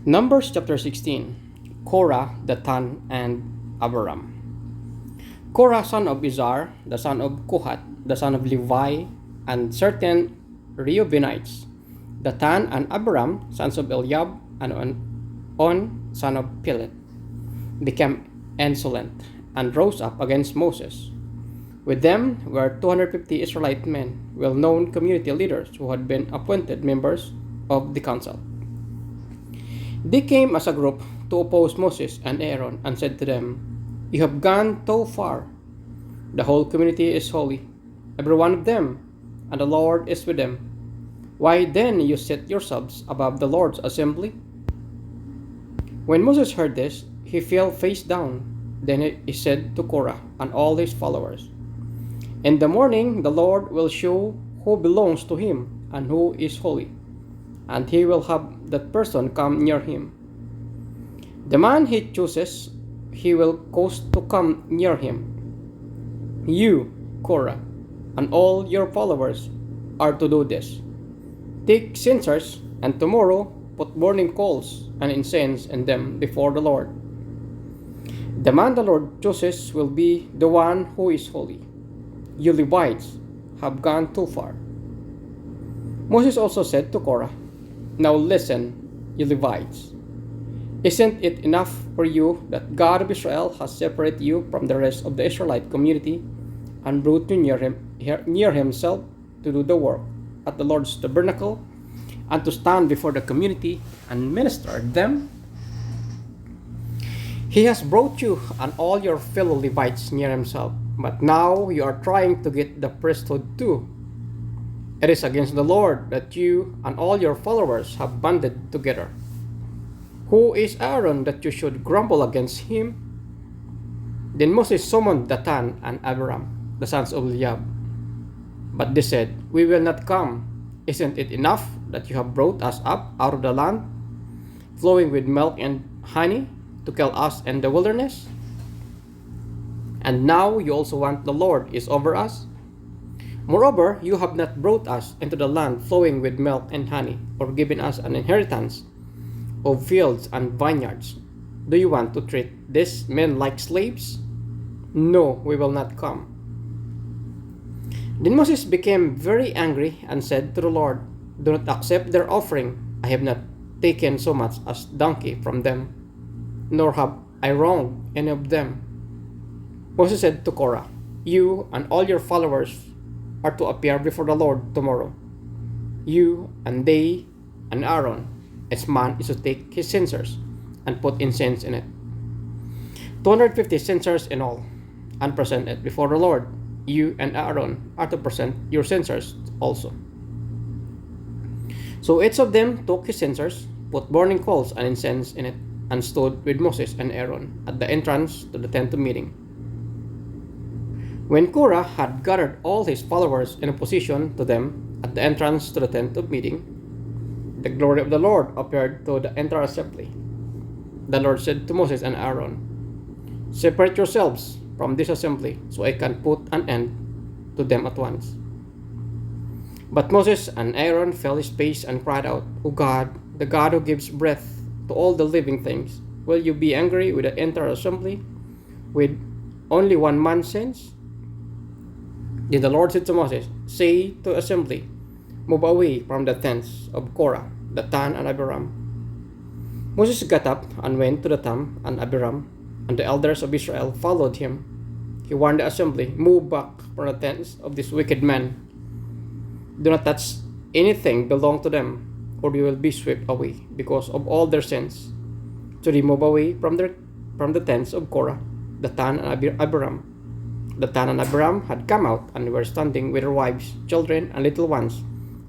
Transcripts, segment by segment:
Numbers chapter 16. Korah, Dathan, and Abiram. Korah, son of Izhar, the son of Kohath, the son of Levi, and certain Reubenites, Dathan and Abiram, sons of Eliab, and On, son of Pilet, became insolent and rose up against Moses. With them were 250 Israelite men, well-known community leaders who had been appointed members of the council. They came as a group to oppose Moses and Aaron and said to them, "You have gone too far. The whole community is holy, every one of them, and the Lord is with them. Why then you set yourselves above the Lord's assembly?" When Moses heard this, he fell face down. Then he said to Korah and all his followers, "In the morning the Lord will show who belongs to him and who is holy, and he will have that person come near him. The man he chooses, he will cause to come near him. You, Korah, and all your followers are to do this. Take censers, and tomorrow put burning coals and incense in them before the Lord. The man the Lord chooses will be the one who is holy. You Levites have gone too far." Moses also said to Korah, "Now listen, you Levites. Isn't it enough for you that God of Israel has separated you from the rest of the Israelite community and brought you near himself to do the work at the Lord's tabernacle and to stand before the community and minister to them? He has brought you and all your fellow Levites near himself, but now you are trying to get the priesthood too. It is against the Lord that you and all your followers have banded together. Who is Aaron that you should grumble against him?" Then Moses summoned Dathan and Abiram, the sons of Eliab. But they said, "We will not come. Isn't it enough that you have brought us up out of the land, flowing with milk and honey, to kill us in the wilderness? And now you also want the Lord is over us? Moreover, you have not brought us into the land flowing with milk and honey, or given us an inheritance of fields and vineyards. Do you want to treat these men like slaves? No, we will not come." Then Moses became very angry and said to the Lord, "Do not accept their offering. I have not taken so much as donkey from them, nor have I wronged any of them." Moses said to Korah, "You and all your followers are to appear before the Lord tomorrow. You and they and Aaron, each man is to take his censers and put incense in it, 250 censers in all, and present it before the Lord. You and Aaron are to present your censers also." So each of them took his censers, put burning coals and incense in it, and stood with Moses and Aaron at the entrance to the tent of meeting. When Korah had gathered all his followers in opposition to them at the entrance to the tent of meeting, the glory of the Lord appeared to the entire assembly. The Lord said to Moses and Aaron, "Separate yourselves from this assembly, so I can put an end to them at once." But Moses and Aaron fell his face and cried out, "O God, the God who gives breath to all the living things, will you be angry with the entire assembly, with only one man's sins?" Then the Lord said to Moses, "Say to the assembly, move away from the tents of Korah, Dathan, and Abiram." Moses got up and went to Dathan and Abiram, and the elders of Israel followed him. He warned the assembly, "Move back from the tents of these wicked men. Do not touch anything belong to them, or you will be swept away because of all their sins." So they moved away from the tents of Korah, Dathan, and Abiram. Dathan and Abiram had come out and were standing with their wives, children, and little ones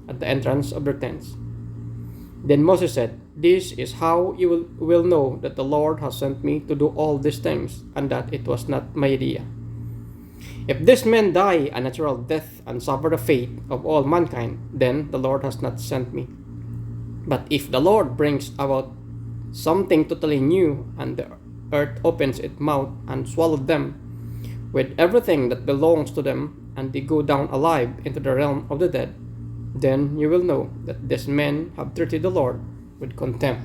at the entrance of their tents. Then Moses said, "This is how you will know that the Lord has sent me to do all these things, and that it was not my idea. If these men die a natural death and suffer the fate of all mankind, then the Lord has not sent me. But if the Lord brings about something totally new, and the earth opens its mouth and swallows them with everything that belongs to them, and they go down alive into the realm of the dead, then you will know that these men have treated the Lord with contempt."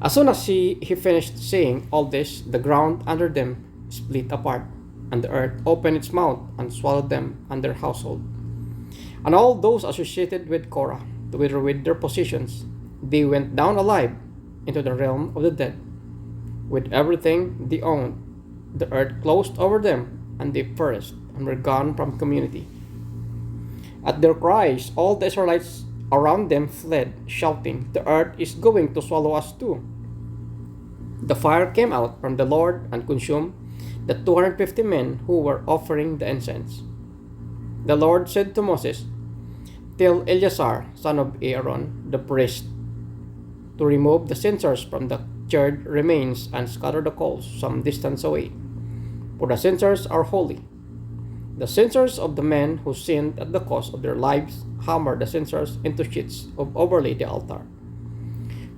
As soon as he finished saying all this, the ground under them split apart, and the earth opened its mouth and swallowed them and their household. And all those associated with Korah, together with their possessions, they went down alive into the realm of the dead. With everything they owned, the earth closed over them, and they perished and were gone from community. At their cries, all the Israelites around them fled, shouting, "The earth is going to swallow us too." The fire came out from the Lord and consumed the 250 men who were offering the incense. The Lord said to Moses, "Tell Eleazar, son of Aaron, the priest, to remove the censers from the charred remains and scatter the coals some distance away, for the censers are holy. The censers of the men who sinned at the cost of their lives hammered the censers into sheets of overlay the altar,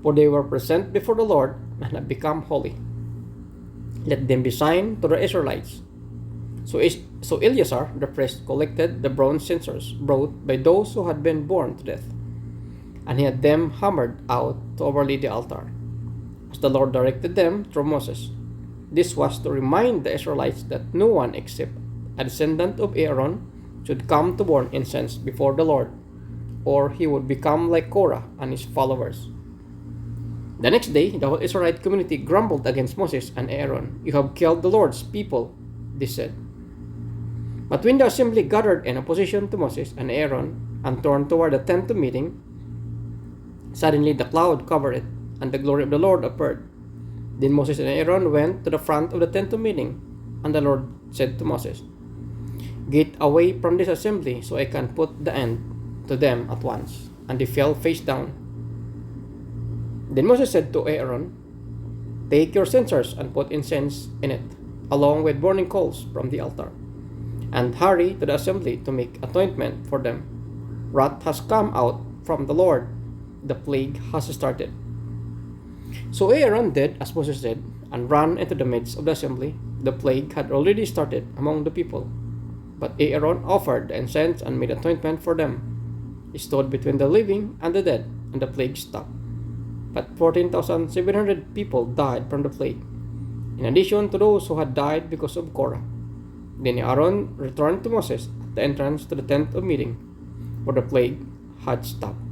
for they were present before the Lord and have become holy. Let them be sign to the Israelites." So Eleazar the priest collected the bronze censers brought by those who had been burned to death, and he had them hammered out to overlay the altar, as the Lord directed them through Moses. This was to remind the Israelites that no one except a descendant of Aaron should come to burn incense before the Lord, or he would become like Korah and his followers. The next day, the whole Israelite community grumbled against Moses and Aaron. "You have killed the Lord's people," they said. But when the assembly gathered in opposition to Moses and Aaron and turned toward the tent of meeting, suddenly the cloud covered it, and the glory of the Lord appeared. Then Moses and Aaron went to the front of the tent of meeting, and the Lord said to Moses, "Get away from this assembly so I can put the end to them at once." And they fell face down. Then Moses said to Aaron, "Take your censers and put incense in it, along with burning coals from the altar, and hurry to the assembly to make atonement for them. Wrath has come out from the Lord. The plague has started." So Aaron did as Moses said, and ran into the midst of the assembly. The plague had already started among the people, but Aaron offered the incense and made atonement for them. He stood between the living and the dead, and the plague stopped. But 14,700 people died from the plague, in addition to those who had died because of Korah. Then Aaron returned to Moses at the entrance to the tent of meeting, where the plague had stopped.